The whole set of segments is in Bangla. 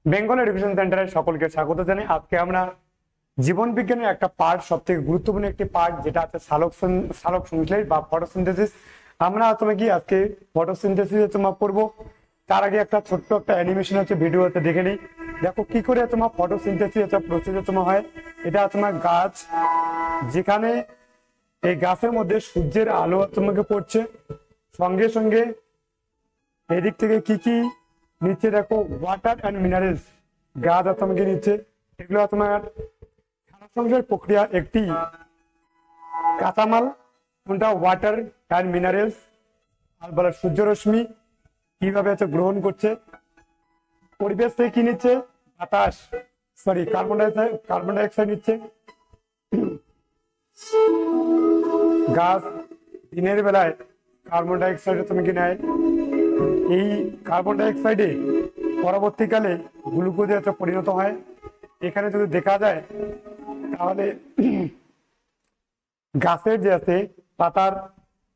বেঙ্গল এডুকেশন সেন্টারে সকলকে স্বাগত জানাই। আজকে আমরা জীবন বিজ্ঞানের একটা পার্ট, সব থেকে গুরুত্বপূর্ণ একটি পার্ট, যেটা আছে সালোক সংশ্লেষ বা ফটোসিনথেসিস। আমরা তোমাকে আজকে ফটোসিনথেসিস তোমার পড়বো। তার আগে একটা ছোট্ট একটা অ্যানিমেশন হচ্ছে, ভিডিওতে দেখে নিই। দেখো কি করে তোমার ফটোসিনথেসিস একটা প্রসেসে তোমার হয়। এটা তোমার গাছ, যেখানে এই গাছের মধ্যে সূর্যের আলো তোমাকে পড়ছে, সঙ্গে সঙ্গে এদিক থেকে কি কি নিচে দেখো ওয়াটার অ্যান্ড মিনারেলস গাছ তোমাকে নিচ্ছে। এগুলো তোমার সালোকসংশ্লেষ প্রক্রিয়া একটি কাঁচামাল, কোনটা ওয়াটার অ্যান্ড মিনারেলস, আর বলে সূর্যরশ্মি কিভাবে গ্রহণ করছে, পরিবেশ থেকে কি নিচ্ছে, বাতাস কার্বন ডাইঅক্সাইড নিচ্ছে। গাছ দিনের বেলায় কার্বন ডাইঅক্সাইড তোমাকে নেয়, এই কার্বন ডাইঅক্সাইডে পরবর্তীকালে গ্লুকোজে পরিণত হয়। এখানে যদি দেখা যায় তাহলে গাছের যে আছে পাতার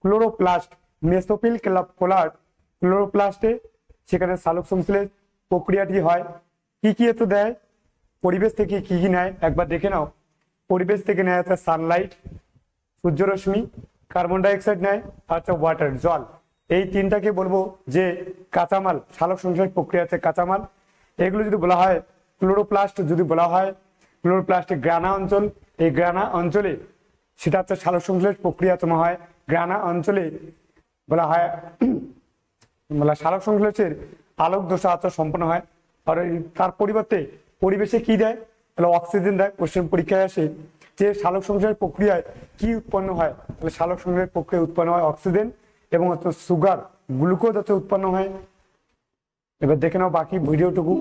ক্লোরোপ্লাস্ট, মেসোফিল পোলার ক্লোরোপ্লাস্টে সেখানে সালোক সংশ্লেষ প্রক্রিয়াটি হয়। কি কি দেয়, পরিবেশ থেকে কি কি নেয় একবার দেখে নাও। পরিবেশ থেকে নেয় সানলাইট, সূর্যরশ্মি, কার্বন ডাইঅক্সাইড নেয়, আর ওয়াটার জল। এই তিনটাকে বলবো যে কাঁচামাল, সালোক সংশ্লেষ প্রক্রিয়াতে কাঁচামাল। এগুলো যদি বলা হয় ক্লোরোপ্লাস্ট, যদি বলা হয় ক্লোরোপ্লাস্টের গ্রানা অঞ্চল, এই গ্রানা অঞ্চলে সেটা সালোক সংশ্লেষ প্রক্রিয়া তোমার হয়। গ্রানা অঞ্চলে বলা হয় সালোক সংশ্লেষের আলোক দশা সম্পন্ন হয়। আর তার পরিবর্তে পরিবেশে কি দেয়, তাহলে অক্সিজেন দেয়। কোশ্চেন পরীক্ষায় আসে যে সালোক সংশ্লেষ প্রক্রিয়ায় কি উৎপন্ন হয়, তাহলে সালোক সংশ্লেষ প্রক্রিয়া উৎপন্ন হয় অক্সিজেন এবং সুগার, গ্লুকোজ উৎপন্ন হয়। এবার দেখে নাও বাকি ভিডিওটুকু।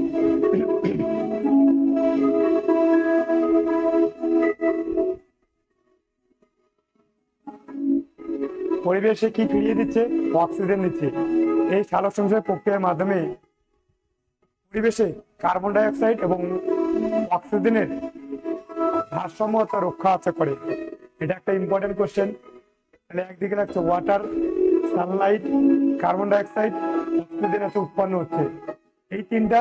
পরিবেশে কি ফিরিয়ে দিচ্ছে, অক্সিজেন দিচ্ছে। এই সালোক সংশ্লেষ প্রক্রিয়ার মাধ্যমে পরিবেশে কার্বন ডাইঅক্সাইড এবং অক্সিজেনের ভারসাম্য রক্ষা করে। এটা একটা ইম্পর্টেন্ট কোশ্চেন। তাহলে একদিকে লাগছে water, Sunlight, carbon dioxide, oxygen উৎপন্ন হচ্ছে। এই তিনটা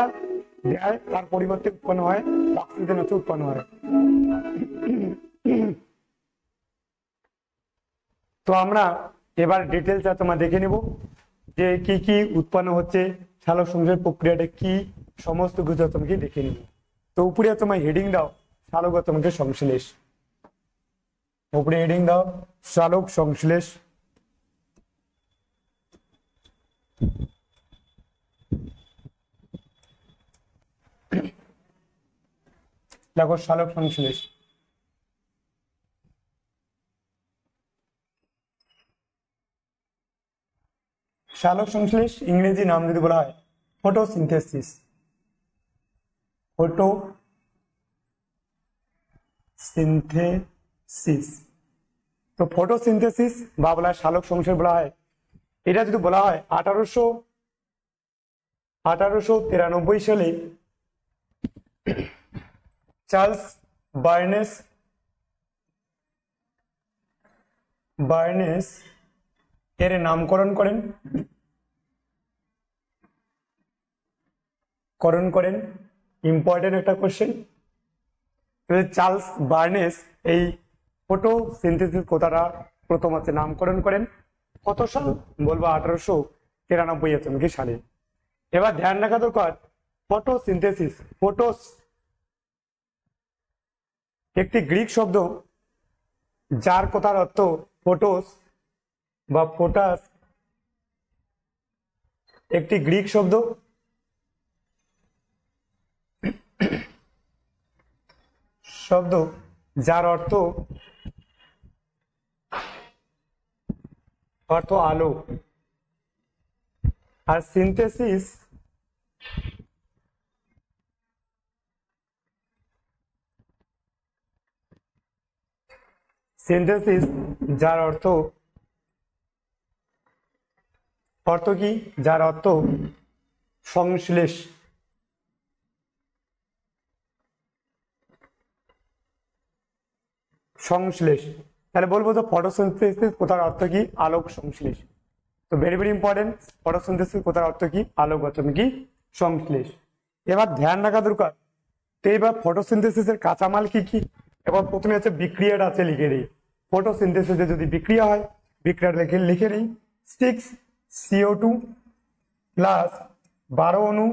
দেয়, তার পরিবর্তে উৎপন্ন হয় অক্সিজেন উৎপন্ন হয়। তো আমরা এবার ডিটেলস তোমার দেখে নিব যে কি কি উৎপন্ন হচ্ছে, সালোক সংশ্লেষ প্রক্রিয়াটা কি, সমস্ত কিছু তোমাকে দেখে নিব। তো উপরে তোমার হেডিং দাও সালোক তোমাকে সংশ্লেষ, উপরে হেডিং দাও সালোক সংশ্লেষ। দেখো সালোক সংশ্লেষ, সালোক সংশ্লেষ ইংরেজি নাম যদি বলা হয় ফটোসিনথেসিস। ফটোসিনথেসিস, তো ফটোসিনথেসিস বা বলা হয় সালোক সংশ্লেষ বলা হয়। এটা যদি বলা হয় 1893 সালে চার্লস বার্নেস এর নামকরণ করেন। ইম্পর্টেন্ট একটা কোশ্চেন। চার্লস বার্নেস এই ফটোসিনথেসিস কথাটা প্রথম নামকরণ করেন কত সাল বলবো, 1893 সালে। এবার ধ্যান রাখা দরকার, ফটোসিনথেসিস, ফটোস একটি গ্রিক শব্দ, যার কথার অর্থ ফটোস বা ফোটাস, একটি গ্রিক শব্দ যার অর্থ আলো। আর সিনথেসিস যার অর্থ কি, যার অর্থ সংশ্লেষ। তাহলে বলবো তো ফটোসিনথেসিস কোথার অর্থ কি, আলোক সংশ্লেষ। তো ভেরি ভেরি ইম্পর্টেন্ট, ফটোসিনথেসিস কোথার অর্থ কি, আলোক কি সংশ্লেষ। এবার ধ্যান রাখা দরকার, তো এবার ফটোসিনথেসিসের কাঁচামাল কি কি। এবার প্রথমে হচ্ছে বিক্রিয়াটা আছে লিখে দিই। ফটোসিনথেসিসে যদি বিক্রিয়া হয়, বিক্রিয়াটা লিখে লিখে নিই 6CO2 প্লাস 12 অণু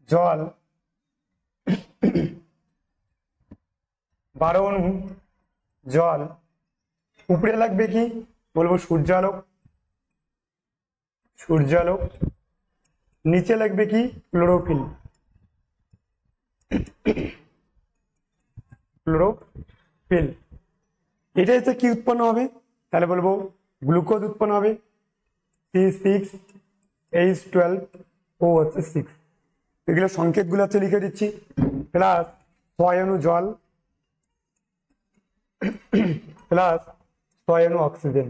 জল, 12 অণু জল, উপরে লাগবে কি বলবো সূর্যালোক, সূর্যালোক, নিচে লাগবে কি ক্লোরোফিল, ক্লোরোফিল। এটা হচ্ছে কি উৎপন্ন হবে, তাহলে বলবো গ্লুকোজ উৎপন্ন হবে, C6H12O হচ্ছে 6। এগুলো সংকেতগুলো হচ্ছে লিখে দিচ্ছি, প্লাস 6 অণু জল প্লাস 6 অণু অক্সিজেন,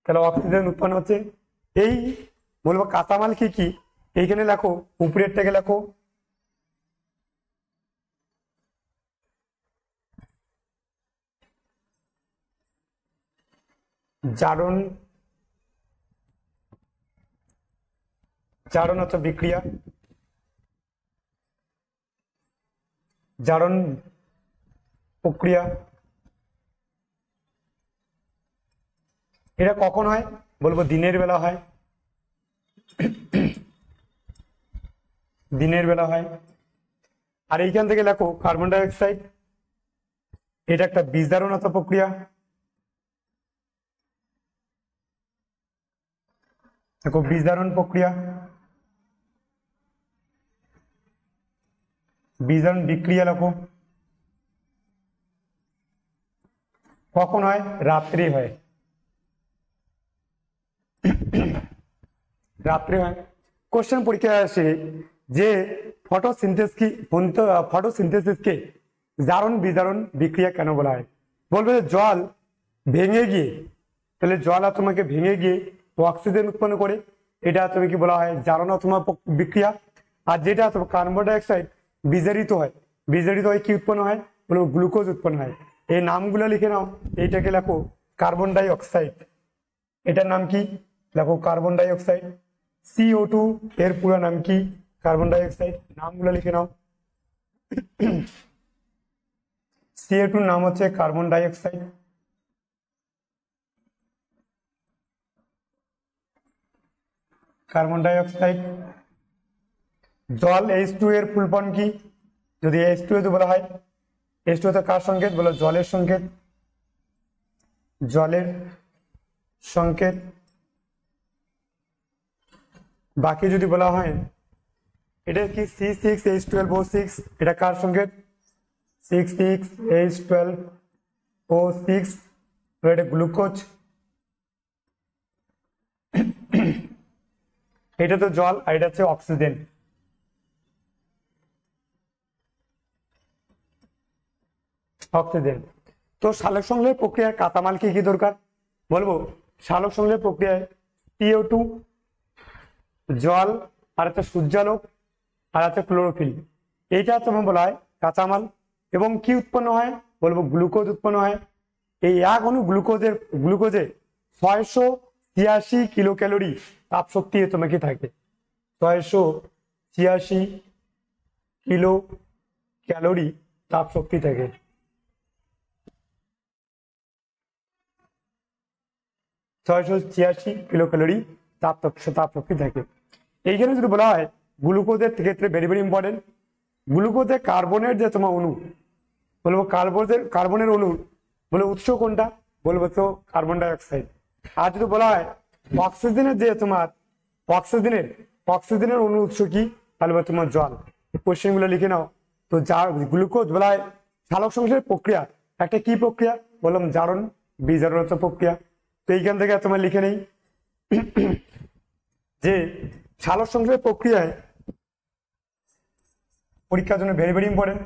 তাহলে অক্সিজেন উৎপন্ন হচ্ছে। এই বলবো কাঁচামাল কি কি, এইখানে লেখো, উপরের থেকে লেখো জারণ, জারণ হচ্ছে বিক্রিয়া, জারণ প্রক্রিয়া। এটা কখন হয় বলবো দিনের বেলা হয়, দিনের বেলা হয়। আর এইখান থেকে লেখো কার্বন ডাই অক্সাইড, এটা একটা বীজধারণত প্রক্রিয়া, দেখো বীজধারণ প্রক্রিয়া, বীজধারণ বিক্রিয়া লেখো, কখন হয় রাত্রি হয়, রাত্রে হয়। কোশ্চেন পরীক্ষায় আসে যে ফটোসিনথেসিসকে জারণ বিজারণ বিক্রিয়া কেন বলা হয়, বলবে জল ভেঙে গিয়ে, তাহলে জল আর তোমাকে ভেঙে গিয়ে অক্সিজেন উৎপন্ন করে, এটা তুমি কি বলা হয় জারণ অথবা বিক্রিয়া। আর যেটা তোমার কার্বন ডাই অক্সাইড বিজারিত হয়, বিজারিত হয় কি উৎপন্ন হয় বলবো গ্লুকোজ উৎপন্ন হয়। এই নামগুলো লিখে নাও, এইটাকে লেখো কার্বন ডাই অক্সাইড, এটার নাম কি লেখো কার্বন ডাই অক্সাইড। CO2 এর পুরো নাম কি কার্বন ডাই অক্সাইড, নামগুলো লিখে নাও। CO2 নাম হচ্ছে carbon die oxide, carbon die oxide. জল H2 এর ফুল ফর্ম কি, যদি H2 বলা হয়, H2 তো কার সংকেত বলো জলের সংকেত, জলের সংকেত। বাকি যদি বলা হয় এটা কি C6H12O6, এটা কার সংকেত 6,6H12O6, এটা গ্লুকোজ, এটা তো জল আর এটা হচ্ছে অক্সিজেন। অক্সিজেন। তো সালোক সংশ্লেষ প্রক্রিয়ার কাঁচামাল কি কি দরকার বলবো, সালোক সংশ্লেষ প্রক্রিয়ায় CO2 জল আর একটা সূর্যালোক আর একটা ক্লোরোফিল, এইটা তোমার বলা হয় কাঁচামাল। এবং কি উৎপন্ন হয় বলবো গ্লুকোজ উৎপন্ন হয়। এই এক অণু গ্লুকোজে 686 কিলো ক্যালোরি তাপ শক্তি তোমাকে থাকে, 686 কিলো ক্যালোরি তাপ শক্তি থাকে। 686 কিলো ক্যালোরি তাপ শক্তি থাকে। এইখানে যদি বলা হয় গ্লুকোজের ক্ষেত্রে ভেরি ভেরি ইম্পর্টেন্ট, গ্লুকোজে কার্বনের যে তোমার অণু বলবো কার্বনের অণু বলে উৎস কোনটা বলবো তো কার্বন ডাই অক্সাইড। আর যদি বলা হয় অক্সিজেনের যে তোমার অক্সিজেনের অণু উৎস কি তাহলে তোমার জল। কোশ্চেন গুলো লিখে নাও। তো যা গ্লুকোজ বলা হয় সালোক সংশ্লেষ প্রক্রিয়া একটা কি প্রক্রিয়া বললাম জারণ বিজারণ প্রক্রিয়া। তো এইখান থেকে তোমার লিখে নেই যে সালোক সংশ্লেষ প্রক্রিয়ায় পরীক্ষার জন্য ভেরি ভেরি ইম্পর্টেন্ট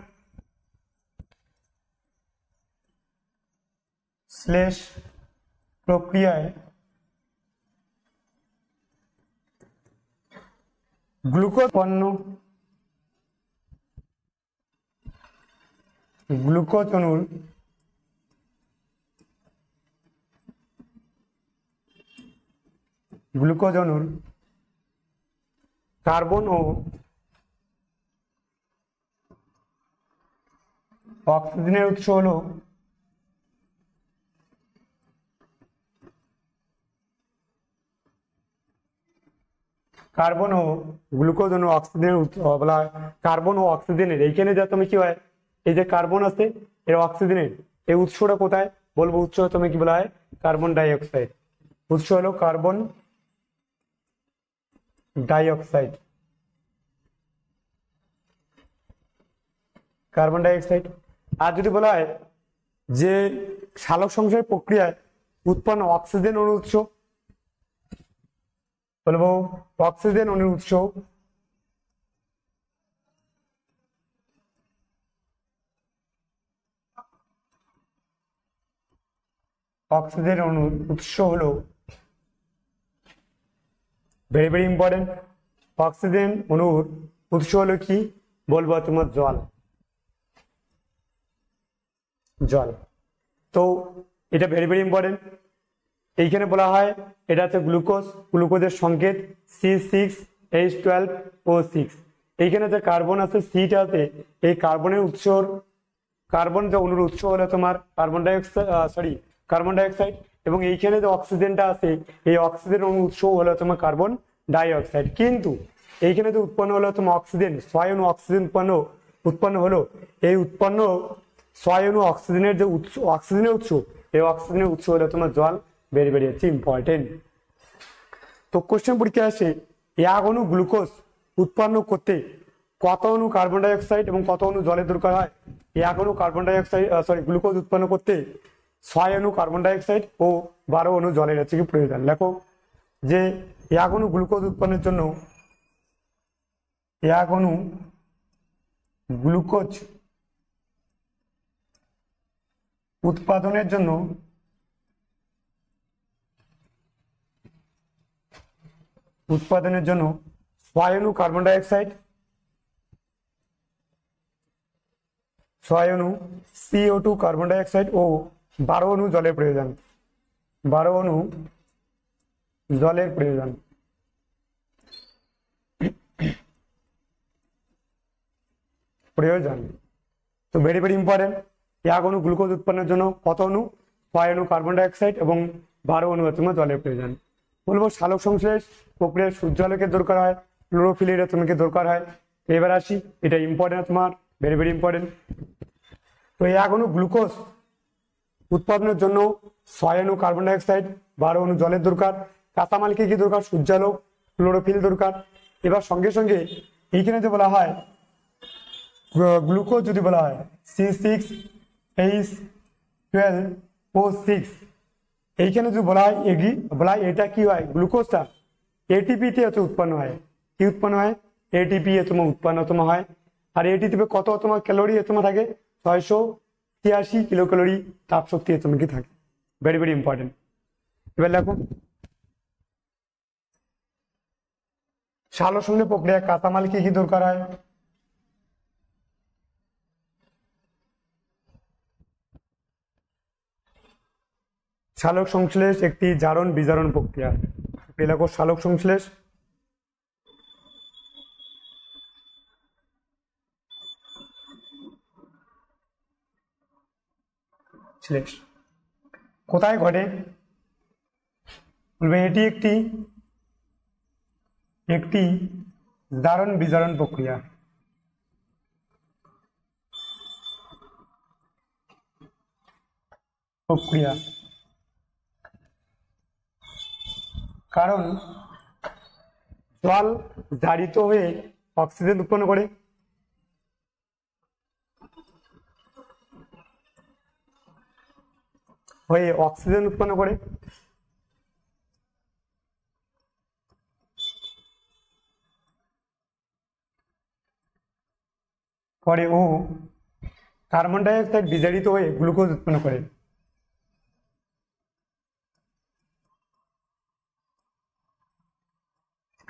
শ্লেষ প্রক্রিয়ায় গ্লুকোজ পণ্য গ্লুকোজ অণুর কার্বন ও অক্সিজেনের উৎস হলো কার্বন ও গ্লুকোজ ও অক্সিজেনের বলা হয় কার্বন ও অক্সিজেনের। এইখানে যা তুমি কি হয়, এই যে কার্বন আছে এর অক্সিজেনের, এই উৎসটা কোথায় বলবো? উৎস তুমি কি বলা হয়? Carbon die oxide. উৎস হলো carbon die oxide. Carbon die oxide. আর যদি বলা হয় যে সালোক সংশ্লেষ প্রক্রিয়ায় উৎপন্ন অক্সিজেন অণুর উৎস, বলবো অক্সিজেন অণুর উৎস অক্সিজেন অণুর উৎস হলো ভেরি ভেরি ইম্পর্টেন্ট। অক্সিজেন অণুর উৎস হলো কি বলবো? তোমার জল। জল। তো এটা ভেরি ভেরি ইম্পর্টেন্ট। এইখানে বলা হয় এটা হচ্ছে গ্লুকোজ, গ্লুকোজের সংকেত C6H12O6। এইখানে যে কার্বন আছে সিটা আছে, এই কার্বনের উৎসর কার্বন যে অণুর উৎস হলো তোমার কার্বন ডাইঅক্সাইড, কার্বন ডাইঅক্সাইড। এবং এইখানে যে অক্সিজেনটা আছে এই অক্সিজেন অণুর উৎস হলো তোমার কার্বন ডাইঅক্সাইড। কিন্তু এইখানে যে উৎপন্ন হলো তোমার অক্সিজেন, 6 অণু অক্সিজেন উৎপন্ন হলো। এই উৎপন্ন 6 অণু অক্সিজেনের যে উৎস, অক্সিজেনের উৎস, এই অক্সিজেনের উৎস হলো তোমার জল। ভেরি ভেরি হচ্ছে ইম্পর্টেন্ট। তো কোশ্চেন পরীক্ষা আসে 1 অণু গ্লুকোজ উৎপন্ন করতে কত অণু কার্বন ডাইঅক্সাইড এবং কত অণু জলের দরকার হয়? 1 অণু কার্বন ডাইঅক্সাইড গ্লুকোজ উৎপন্ন করতে 6 অণু কার্বন ডাইঅক্সাইড ও 12 অণু জলের হচ্ছে কি প্রয়োজন। লেখো যে 1 অণু গ্লুকোজ উৎপন্নের জন্য 1 অণু গ্লুকোজ উৎপাদনের জন্য 6 অণু কার্বন ডাইঅক্সাইড, 6 অণু CO2 কার্বন ডাইঅক্সাইড ও 12 অণু জলের প্রয়োজন। 12 অণু জলের প্রয়োজন। তো ভেরি ভেরি ইম্পর্টেন্ট। 1 অণু গ্লুকোজ উৎপন্নের জন্য কত অণু? 6 অণু কার্বন ডাইঅক্সাইড এবং 12 অণু তোমার জলের প্রয়োজন। বলবো সালোক সংশ্লেষ প্রক্রিয়ায় সূর্যালোকের দরকার হয়, ক্লোরোফিলের তোমাকে দরকার হয়। এবার আসি, এটা ইম্পর্টেন্ট তোমার, ভেরি ভেরি ইম্পর্টেন্ট। তো 1 অণু গ্লুকোজ উৎপাদনের জন্য 6 অণু কার্বন ডাইঅক্সাইড, 12 অণু জলের দরকার। কাঁচামালকে কি দরকার? সূর্যালোক, ক্লোরোফিল দরকার। এবার সঙ্গে সঙ্গে এইখানে যে বলা হয় গ্লুকোজ যদি বলা হয় C6H12O6, এইখানে যদি বলা হয় এটা কি হয়? গ্লুকোজটা এটিপি তে উৎপন্ন হয়। কি উৎপন্ন হয়? এটিপি তোমার উৎপন্ন হয়। আর এটিপি কত তোমার ক্যালোরি তোমার থাকে? 683 কিলো ক্যালোরি তাপ শক্তি তোমার কি থাকে। Very very important. এবার দেখো সালোক সংশ্লেষ প্রক্রিয়া কাঁচামাল কি কি দরকার হয়? সালোক সংশ্লেষ একটি জারণ বিজারণ প্রক্রিয়া। লেখো সালোক সংশ্লেষ কোথায় ঘটে? বলবে এটি একটি জারণ বিজারণ প্রক্রিয়া। কারণ জল জারিত হয়ে অক্সিজেন উৎপন্ন করে। পরে ও কার্বন ডাইঅক্সাইড বিজারিত হয়ে গ্লুকোজ উৎপন্ন করে।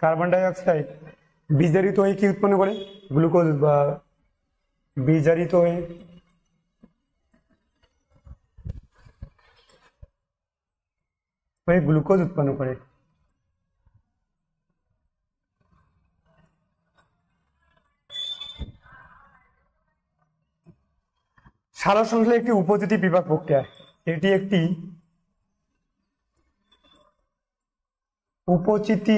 কার্বন ডাইঅক্সাইড বিজারিত হয়ে কি উৎপন্ন করে? গ্লুকোজ বা বিজারিত হয়ে গ্লুকোজ উৎপন্ন করে। সালোকসংশ্লেষ একটি উপযোজী বিপাক প্রক্রিয়া। এটি একটি উপচিতি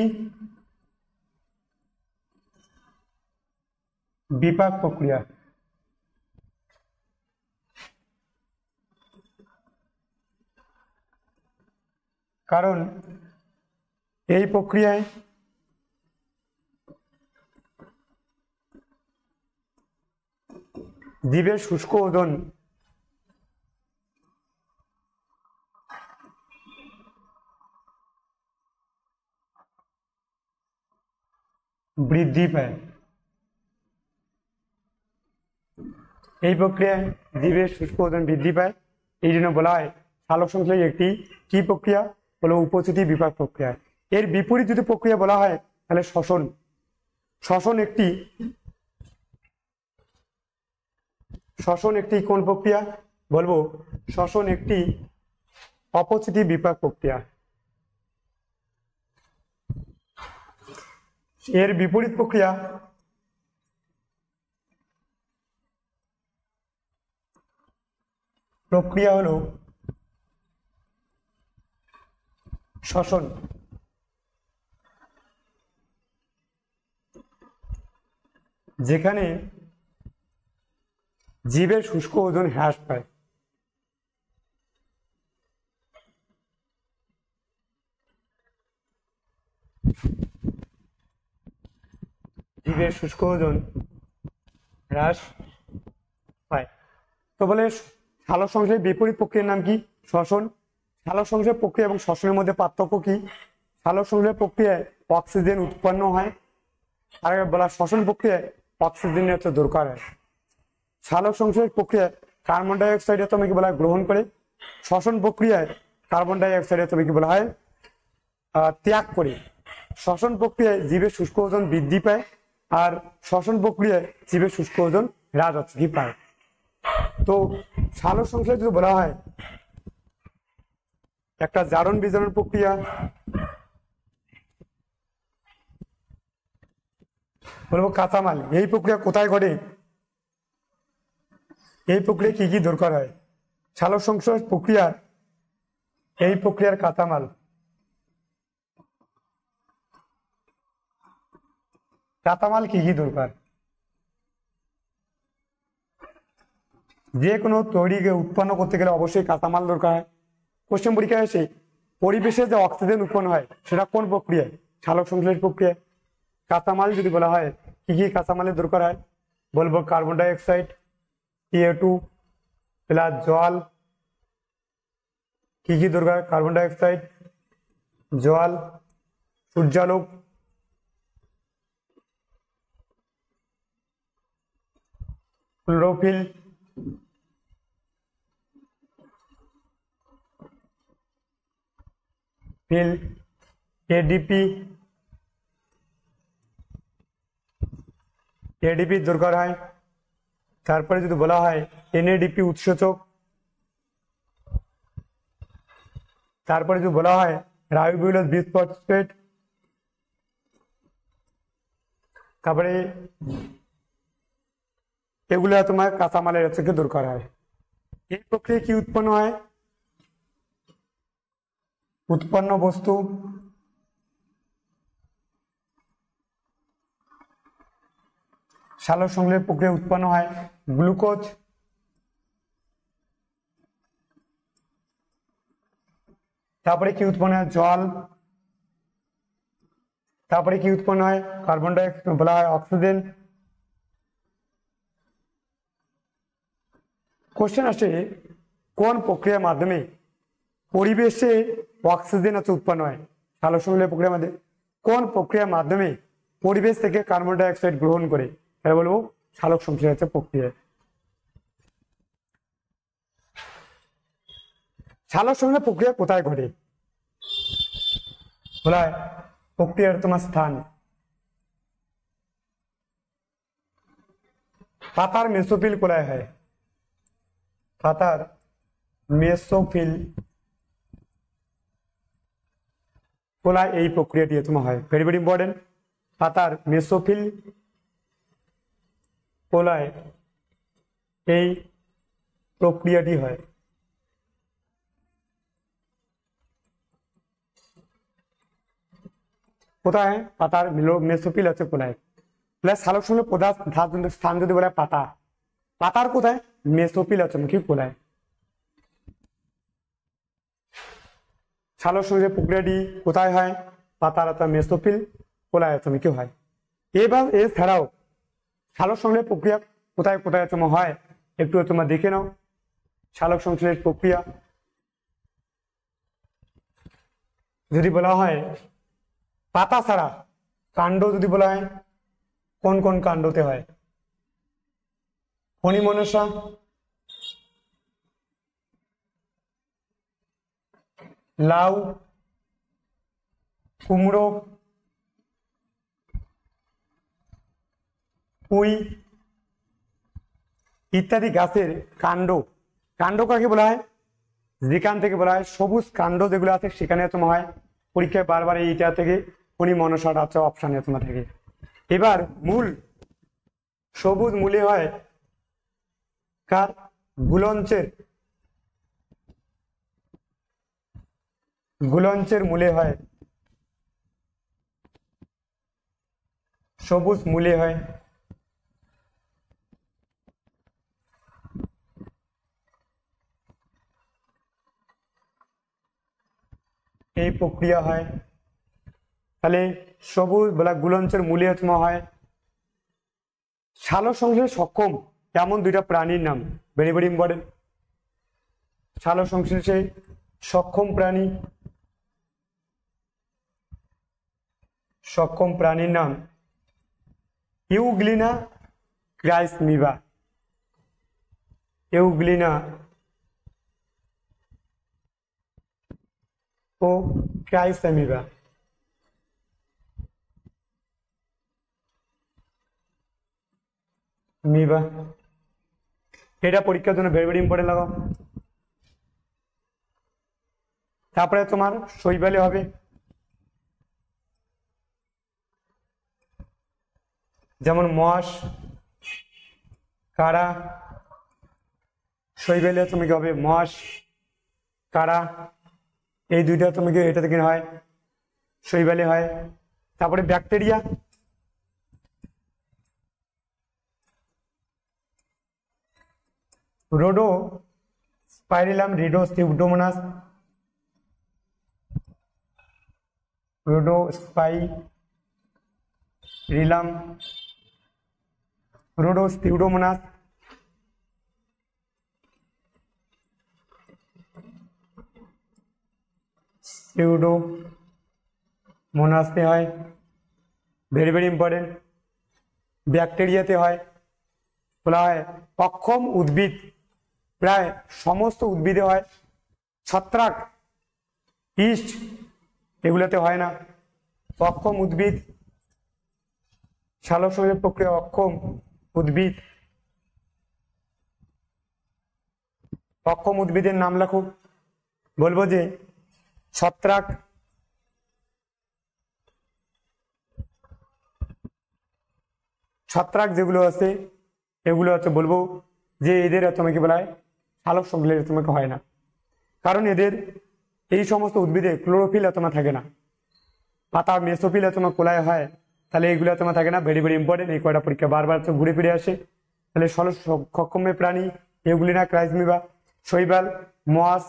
বিপাক প্রক্রিয়া। কারণ এই প্রক্রিয়ায় জীবের শুষ্ক ওজন বৃদ্ধি পায়। এই প্রক্রিয়ায় জীবের শুষ্ক ওজন বৃদ্ধি পায়, এই জন্য বলা হয় সালোকসংশ্লেষ একটি কি প্রক্রিয়া, হলো উপচিতি বিপাক প্রক্রিয়া। এর বিপরীত যদি প্রক্রিয়া বলা হয় তাহলে শ্বসন। শ্বসন একটি কোন প্রক্রিয়া বলবো? শ্বসন একটি অপচিতি বিপাক প্রক্রিয়া। এর বিপরীত প্রক্রিয়া হলো শ্বসন। যেখানে জীবের শুষ্ক ওজন হ্রাস পায়। জীবের শুষ্ক ওজন হ্রাস পায়। তো বলে সালোকসংশ্লেষের বিপরীত প্রক্রিয়ার নাম কি? শ্বসন। সালোকসংশ্লেষ প্রক্রিয়া এবং শ্বসনের মধ্যে পার্থক্য কি? সালোকসংশ্লেষ প্রক্রিয়ায় অক্সিজেন উৎপন্ন হয়, আর বলা শ্বসন প্রক্রিয়ায় অক্সিজেনের দরকার হয়। সালোকসংশ্লেষ প্রক্রিয়ায় কার্বন ডাই অক্সাইড তোমাকে বলা হয় গ্রহণ করে, শ্বসন প্রক্রিয়ায় কার্বন ডাই অক্সাইড তোমাকে বলা হয় ত্যাগ করে। শ্বসন প্রক্রিয়ায় জীবের শুষ্ক ওজন বৃদ্ধি পায়, আর শ্বসন প্রক্রিয়ায় জীবের শুষ্ক ওজন হ্রাস পায়। তো সালোকসংশ্লেষ যদি বলা হয় একটা জারণ বিজারণ প্রক্রিয়া, বলবো কাঁচামাল। এই প্রক্রিয়া কোথায় ঘটে? এই প্রক্রিয়া কি কি দরকার হয়? সালোকসংশ্লেষ প্রক্রিয়ার এই প্রক্রিয়ার কাঁচামাল কি কি দরকার? যে কোনো তৈরিকে উৎপন্ন করতে গেলে অবশ্যই কাঁচামাল দরকার হয়। কোশ্চেন পরীক্ষায় এসে পরিবেশে যে অক্সিজেন উৎপন্ন হয় সেটা কোন প্রক্রিয়ায়? সালোকসংশ্লেষ প্রক্রিয়ায়। কাঁচামাল যদি বলা হয় কি কি কাঁচামালের দরকার হয়, বলবো carbon die oxide, CO2 plus জল। কি কি দরকার? কার্বন ডাই অক্সাইড, জল, সূর্যালোক, ক্লোরোফিল, এডিপি দরকার হয়। তারপরে যদি বলা হয় NADP উৎসেচক, তারপরে যদি বলা হয় রাইবোবিউলাস বিসফসফেট, তারপরে এগুলো তোমার কাঁচামালের থেকে দরকার হয়। এই প্রক্রিয়ায় কি উৎপন্ন হয়? উৎপন্ন বস্তু সালোকসংশ্লেষ প্রক্রিয়া উৎপন্ন হয় গ্লুকোজ, তারপরে কি উৎপন্ন হয়? জল, তারপরে কি উৎপন্ন হয়? কার্বন ডাই অক্সাইড, বলা হয় অক্সিজেন। কোশ্চেন আসে কোন প্রক্রিয়ার মাধ্যমে পরিবেশে অক্সিজেন উৎপন্ন হয়? সালোকসংশ্লেষ প্রক্রিয়ার মাধ্যমে কোন প্রক্রিয়ার মাধ্যমে পরিবেশ থেকে কার্বন ডাই অক্সাইড গ্রহণ করে? তাহলে বলবো সালোকসংশ্লেষ প্রক্রিয়া। সালোকসংশ্লেষ প্রক্রিয়া কোথায় ঘটে? বলা হয় প্রক্রিয়ার তোমার স্থান পাতার মেসোফিল কোলায় হয়। পাতার মেসোফিল কোলায় এই প্রক্রিয়াটি তোমার হয়। Very very important. পাতার মেসোফিল কোলায় এই প্রক্রিয়াটি হয়। কোথায়? পাতার মেসোফিল হচ্ছে কোলায়। প্লাস সালোক সংশ্লেষ প্রধান স্থান যদি বলে পাতা, পাতার কোথায়? মেসোফিল হচ্ছে কি কোলায়। সালোক সংশ্লেষ প্রক্রিয়াটি কোথায় হয়? পাতার অর্থাৎ মেসোফিল কোলায় হচ্ছে কি হয়। এবার এছাড়াও সালোক সংশ্লেষ প্রক্রিয়া কোথায় কোথায় তোমার হয় একটু তোমরা দেখে নাও। সালোক সংশ্লেষ প্রক্রিয়া যদি বলা হয় পাতা ছাড়া কাণ্ড যদি বলা হয়, কোন কোন কাণ্ডতে হয়? ফণিমনসা, লাউ, কুমড়ো, পুঁই ইত্যাদি গাছের কাণ্ড। কাণ্ড কাকে বলা হয়? যেখান থেকে বলা হয় সবুজ কাণ্ড যেগুলো আছে সেখানে তোমার হয়। পরীক্ষায় বারবার এইটা থেকে ফণিমনসাটা হচ্ছে অপশানে তোমার থাকে। এবার মূল, সবুজ মূলে হয় কার? গুলঞ্চের। গুলঞ্চের মূলে হয়, সবুজ মূলে হয়। এই প্রক্রিয়া হয়। তাহলে সবুজ বলা গুলঞ্চের মূলে তোমার হয়। সালোক সংশ্লেষে সক্ষম এমন দুইটা প্রাণীর নাম, ভেরি ভেরি ইম্পর্টেন্ট। সালোক সংশ্লেষে সক্ষম প্রাণী, সক্ষম প্রাণীর নাম ইউগ্লিনা ক্রাইসমিবা। ইউগ্লিনা ও ক্রাইসমিবা। মিবা, এটা পরীক্ষার জন্য ভেরি ভেরি ইম্পর্টেন্ট লাগাও। তারপরে তোমার শৈবালে হবে যেমন মস, কারা। শৈবালে তোমাকে হবে মস, কারা, এই দুইটা তোমাকে এটা থেকে হয়, শৈবালে হয়। তারপরে bacteria, রোডো spirillum, রিডো pseudomonas, রোডো spirillum, রোডো pseudomonas, সিউডোমোনাসে হয়, ভেরি ভেরি ইম্পর্টেন্ট। ব্যাকটেরিয়াতে হয়, বলা হয় অক্ষম উদ্ভিদ, প্রায় সমস্ত উদ্ভিদে হয়। ছত্রাক, ইস্ট এগুলোতে হয় না। অক্ষম উদ্ভিদ, সালোক সংশ্লেষ প্রক্রিয়া অক্ষম উদ্ভিদ। অক্ষম উদ্ভিদের নাম লেখো। বলবো যে ছত্রাক, ছত্রাক যেগুলো আছে এগুলো হচ্ছে বলবো যে এদের তোমাকে বলা হয় সালোক সংশ্লেষ তোমাকে হয় না, কারণ এদের এই সমস্ত উদ্ভিদে ক্লোরোফিল তোমার থাকে না। পাতা মেসোফিল তোমার কোলায় হয়, তাহলে এইগুলো তোমার থাকে না। ভেরি ভেরি ইম্পর্টেন্ট, এই কয়টা পরীক্ষা বারবার ঘুরে ফিরে আসে। তাহলে সক্ষমের প্রাণী এগুলিনা ক্রাইসমিবা, শৈবাল, মস,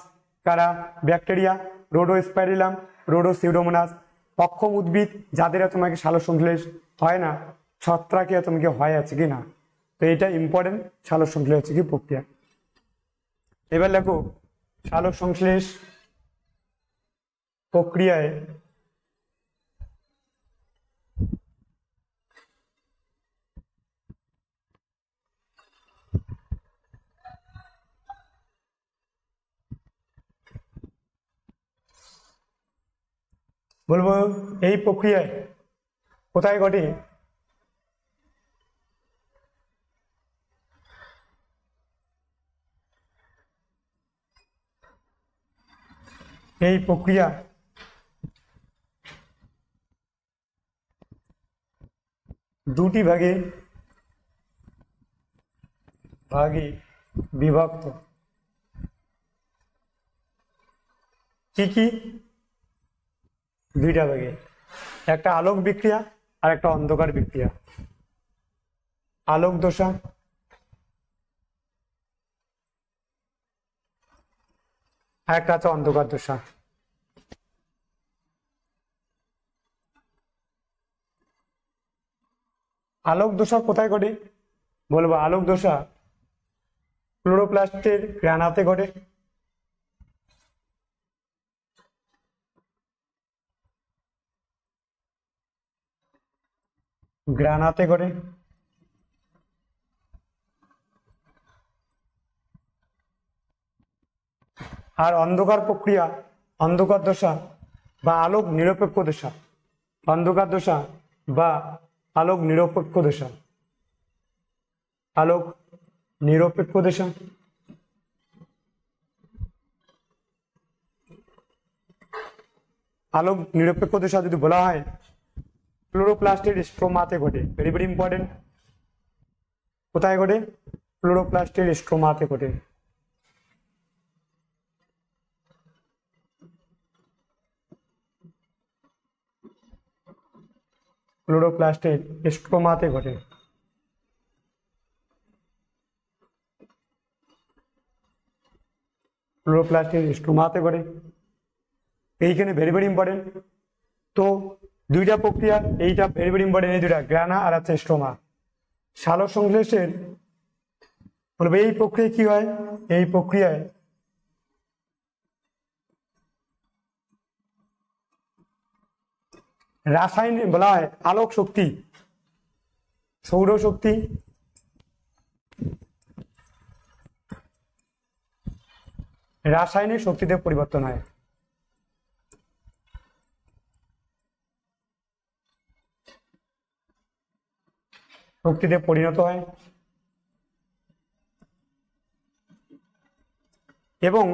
কারা, ব্যাকটেরিয়া, রোডোস্পাইরিলাম, রোডোসিউডোমোনাস। অক্ষম উদ্ভিদ যাদের তোমাকে সালোক সংশ্লেষ হয় না, ছত্রাকে তোমাকে হয় আছে কি না। তো এটা ইম্পর্টেন্ট, সালোক সংশ্লেষ হচ্ছে কি প্রক্রিয়া। এবার দেখো সালোক সংশ্লেষ প্রক্রিয়ায় বলবো এই প্রক্রিয়ায় কোথায় ঘটে? এই প্রক্রিয়া দুটি ভাগে ভাগে বিভক্ত। কি কি? দুইটা ভাগে, একটা আলোক বিক্রিয়া আর একটা অন্ধকার বিক্রিয়া। আলোক দশা আর একটা আছে অন্ধকার দশা। আলোক দশা কোথায় ঘটে? বলবো আলোক দশা ক্লোরোপ্লাস্টের গ্রানাতে ঘটে। গ্রানাতে ঘটে। আর অন্ধকার প্রক্রিয়া, অন্ধকার দশা বা আলোক নিরপেক্ষ দশা, অন্ধকার দশা বা আলোক নিরপেক্ষ দশা, আলোক নিরপেক্ষ দশা। আলোক নিরপেক্ষ দশা যদি বলা হয় ক্লোরোপ্লাস্টের স্ট্রোমাতে ঘটে। Very very important. কোথায় ঘটে? ক্লোরোপ্লাস্টের স্ট্রোমাতে ঘটে। ক্লোরোপ্লাস্টের স্ট্রোমাতে ঘটে। ক্লোরোপ্লাস্টের স্ট্রোমাতে ঘটে। এইখানে ভেরি ভেরি ইম্পর্টেন্ট। তো দুইটা প্রক্রিয়া, এইটা ভেরি ভেরি ইম্পর্টেন্ট, এই দুইটা গ্রানা আর আছে স্ট্রোমা। সালোক সংশ্লেষের বলবে এই প্রক্রিয়ায় কি হয়? এই প্রক্রিয়ায় রাসায়নিক বলা হয় আলোক শক্তি, সৌরশক্তি, রাসায়নিক শক্তিতে পরিবর্তন হয়। শক্তিতে পরিণত হয় এবং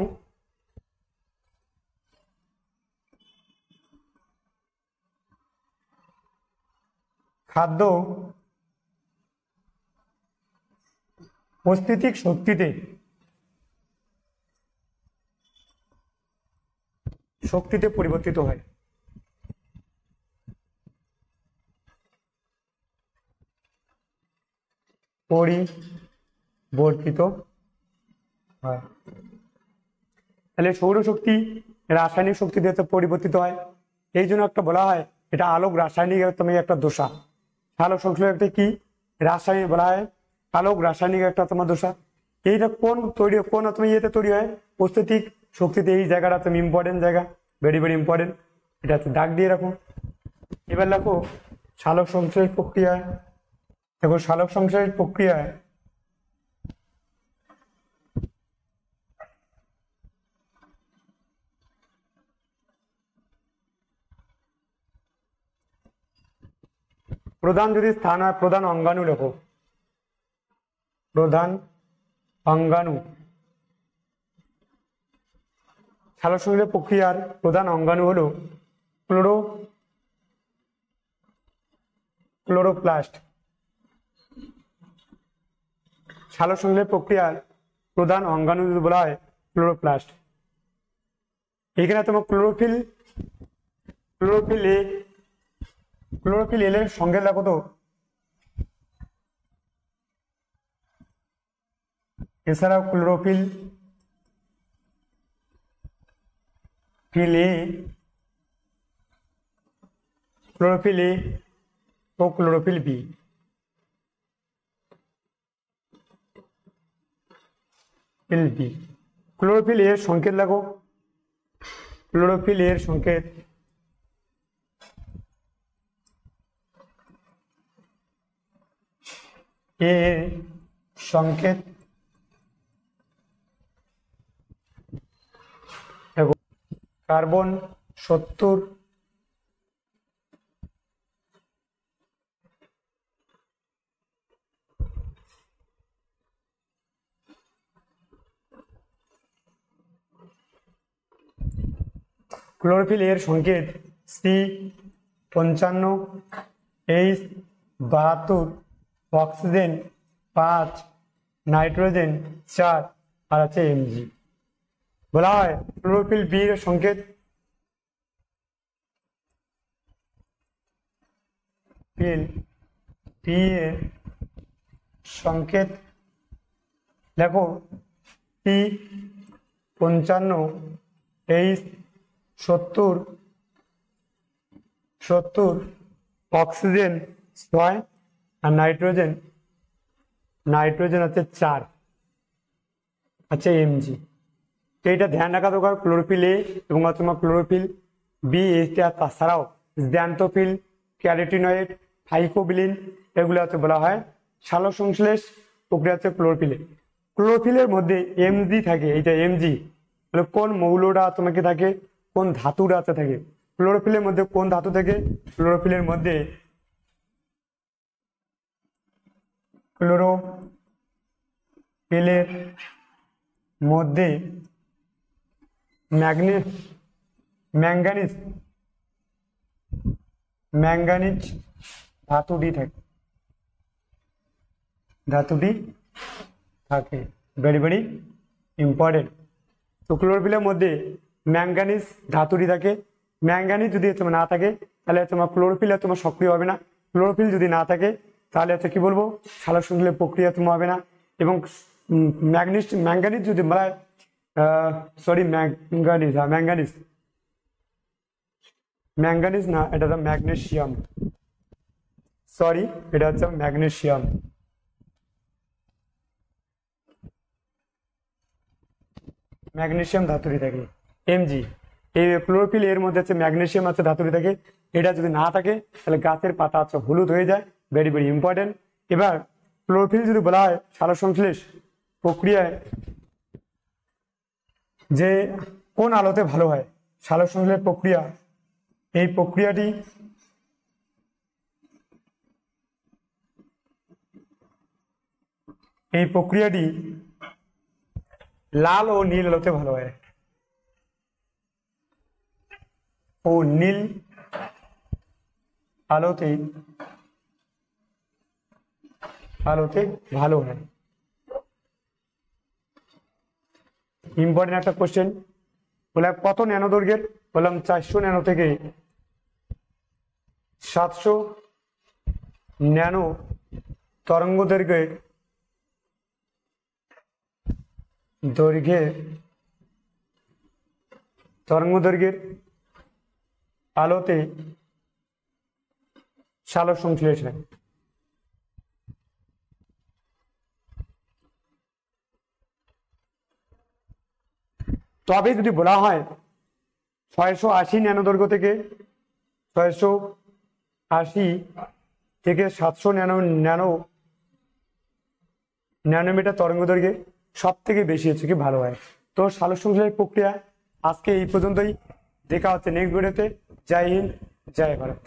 খাদ্য অস্থিতিক শক্তিতে পরিবর্তিত হয়। পরিবর্তিত হয়। তাহলে সৌরশক্তি রাসায়নিক শক্তিতে পরিবর্তিত হয়, এই জন্য একটা বলা হয় এটা আলোক রাসায়নিক একটা দশা। আলোক সংশ্লেষ একটা কি রাসায়নিক বলা হয় আলোক রাসায়নিক একটা তোমার দশা। এইটা কোন তৈরি, কোন তুমি ইয়েতে তৈরি হয়? অস্থিতিক শক্তিতে। এই জায়গাটা তুমি ইম্পর্টেন্ট জায়গা, ভেরি ভেরি ইম্পর্টেন্ট, এটা দাগ দিয়ে রাখো। এবার দেখো সালোক সংশ্লেষ প্রক্রিয়ায়, দেখো সালোক সংশ্লেষ প্রক্রিয়ায় প্রধান যদি স্থান হয়, প্রধান অঙ্গাণু লেখো। প্রধান অঙ্গাণু, সালোক সংশ্লেষ প্রক্রিয়ার প্রধান অঙ্গাণু হলো ক্লোরোপ্লাস্ট। সালোক সংশ্লেষ প্রক্রিয়ার প্রধান অঙ্গাণু যদি বলা হয় ক্লোরোপ্লাস্ট। এখানে তোমার ক্লোরোফিল এর সঙ্গে দেখো তো, এছাড়াও ক্লোরোফিল এ ও ক্লোরোফিল বি। ক্লোরোফিল এর সংকেত লাগো। ক্লোরোফিল এর সংকেত কার্বন 70, ক্লোরোফিল এর সংকেত C55, H72, অক্সিজেন 5, নাইট্রোজেন 4 আর আছে Mg। বলা হয় ক্লোরোফিল বি এর সংকেত ফিল বি এর সংকেত দেখো টি 55 23 70 70 অক্সিজেন 6 আর নাইট্রোজেন হচ্ছে 4 আচ্ছা এমজি। তো এটা ধ্যান রাখা দরকার ক্লোরোফিল এ এবং তোমার ক্লোরোফিল বি এইটা তাছাড়াও জ্যান্থোফিল ক্যারোটিনয়েড ফাইকোবিলিন এগুলো হচ্ছে বলা হয় সালোক সংশ্লেষ প্রক্রিয়া হচ্ছে ক্লোরোফিলে। ক্লোরোফিলের মধ্যে এমজি থাকে, এইটা এমজি মানে কোন মৌলটা তোমাকে থাকে, কোন ধাতুটা আছে থাকে। ক্লোরোফিলের মধ্যে কোন ধাতু থাকে? ক্লোরোফিলের মধ্যে ক্লোরোফিলের মধ্যে ম্যাঙ্গানিজ ধাতুটি থাকে ভেরি ভেরি ইম্পর্টেন্ট। তো ক্লোরোফিলের মধ্যে ম্যাঙ্গানিজ ধাতুটি থাকে। ম্যাঙ্গানিজ যদি তোমার না থাকে তাহলে তোমার ক্লোরোফিল তোমার সক্রিয় হবে না। ক্লোরোফিল যদি না থাকে তাহলে হচ্ছে কি বলবো সালোক সংশ্লেষ প্রক্রিয়া তোমার হবে না। এবং ম্যাঙ্গানিজ যদি বলা ম্যাঙ্গানিজ না, এটা হচ্ছে ম্যাগনেসিয়াম, এটা হচ্ছে ম্যাগনেসিয়াম ধাতুটি থাকে এমজি। এই ক্লোরোফিল এর মধ্যে হচ্ছে ম্যাগনেসিয়াম আছে ধাতুটি থাকে। এটা যদি না থাকে তাহলে গাছের পাতা হচ্ছে হলুদ হয়ে যায়, ভেরি ভেরি ইম্পর্টেন্ট। এবার ক্লোরোফিল যদি বলা হয় সালোক সংশ্লেষ প্রক্রিয়ায় যে কোন আলোতে ভালো হয় সালোক সংশ্লেষ প্রক্রিয়া, এই প্রক্রিয়াটি লাল ও নীল আলোতে ভালো হয়। ও নীল আলোতে ভালো হয়। ইম্পর্টেন্ট একটা কোশ্চেন, বলে কত ন্যানো দৈর্ঘ্যের? বললাম 400 ন্যানো থেকে 700 ন্যানো তরঙ্গ দৈর্ঘ্যের আলোতে সালোক সংশ্লেষ হয়। তবে যদি বলা হয় 680 ন্যানো দৈর্ঘ্য থেকে 700 ন্যানোমিটার তরঙ্গ দৈর্ঘ্যে সব থেকে বেশি হচ্ছে কি ভালো হয়। তো সালোক সংশ্লেষ প্রক্রিয়া আজকে এই পর্যন্তই, দেখা হচ্ছে নেক্সট ভিডিওতে। জয় হিন্দ, জয় ভারত।